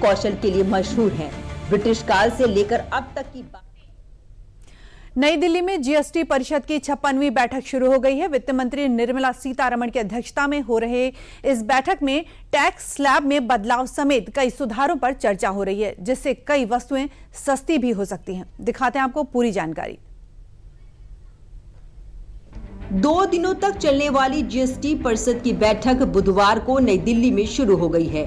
कौशल के लिए मशहूर हैं। ब्रिटिश काल से लेकर अब तक की बात। नई दिल्ली में जीएसटी परिषद की 56वीं बैठक शुरू हो गई है। वित्त मंत्री निर्मला सीतारमण की अध्यक्षता में हो रहे इस बैठक में टैक्स स्लैब में बदलाव समेत कई सुधारों पर चर्चा हो रही है, जिससे कई वस्तुएं सस्ती भी हो सकती हैं। दिखाते हैं आपको पूरी जानकारी। 2 दिनों तक चलने वाली जीएसटी परिषद की बैठक बुधवार को नई दिल्ली में शुरू हो गई है।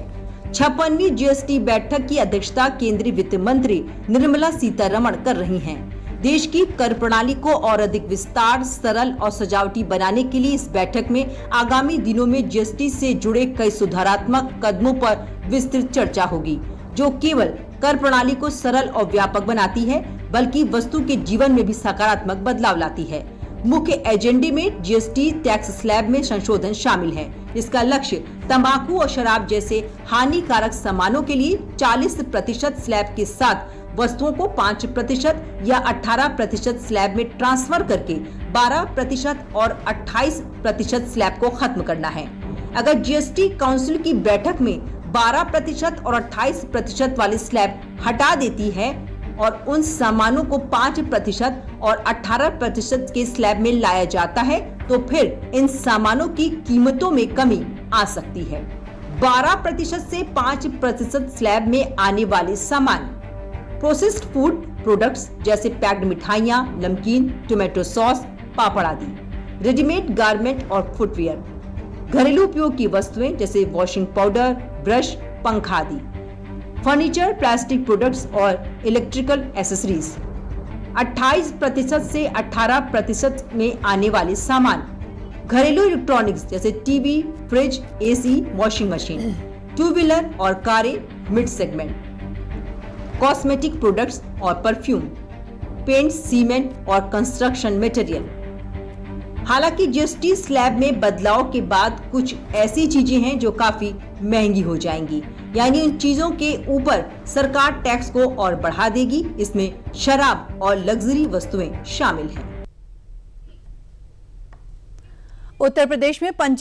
56वीं जीएसटी बैठक की अध्यक्षता केंद्रीय वित्त मंत्री निर्मला सीतारमण कर रही हैं। देश की कर प्रणाली को और अधिक विस्तार, सरल और सजावटी बनाने के लिए इस बैठक में आगामी दिनों में जीएसटी से जुड़े कई सुधारात्मक कदमों पर विस्तृत चर्चा होगी, जो केवल कर प्रणाली को सरल और व्यापक बनाती है, बल्कि वस्तु के जीवन में भी सकारात्मक बदलाव लाती है। मुख्य एजेंडे में जीएसटी टैक्स स्लैब में संशोधन शामिल है। इसका लक्ष्य तंबाकू और शराब जैसे हानिकारक सामानों के लिए 40% स्लैब के साथ वस्तुओं को 5% या 18% स्लैब में ट्रांसफर करके 12% और 28% स्लैब को खत्म करना है। अगर जीएसटी काउंसिल की बैठक में 12% और 28% वाले स्लैब हटा देती है और उन सामानों को 5% और 18% के स्लैब में लाया जाता है, तो फिर इन सामानों की कीमतों में कमी आ सकती है। 12% से 5% स्लैब में आने वाले सामान प्रोसेस्ड फूड प्रोडक्ट्स जैसे पैक्ड मिठाइयाँ, नमकीन, टोमेटो सॉस, पापड़ आदि, रेडीमेड गारमेंट और फुटवियर, घरेलू उपयोग की वस्तुएं जैसे वॉशिंग पाउडर, ब्रश, पंखा आदि, फर्नीचर, प्लास्टिक प्रोडक्ट्स और इलेक्ट्रिकल एसेसरीज। 28% से 18% में आने वाले सामान घरेलू इलेक्ट्रॉनिक्स जैसे TV, fridge, AC, washing machine, 2 wheeler और कारें मिड सेगमेंट, कॉस्मेटिक प्रोडक्ट्स और परफ्यूम, पेंट, सीमेंट और कंस्ट्रक्शन मटेरियल। हालांकि जीएसटी स्लैब में बदलाव के बाद कुछ ऐसी चीजें हैं जो काफी महंगी हो जाएंगी, यानी उन चीजों के ऊपर सरकार टैक्स को और बढ़ा देगी। इसमें शराब और लग्जरी वस्तुएं शामिल हैं। उत्तर प्रदेश में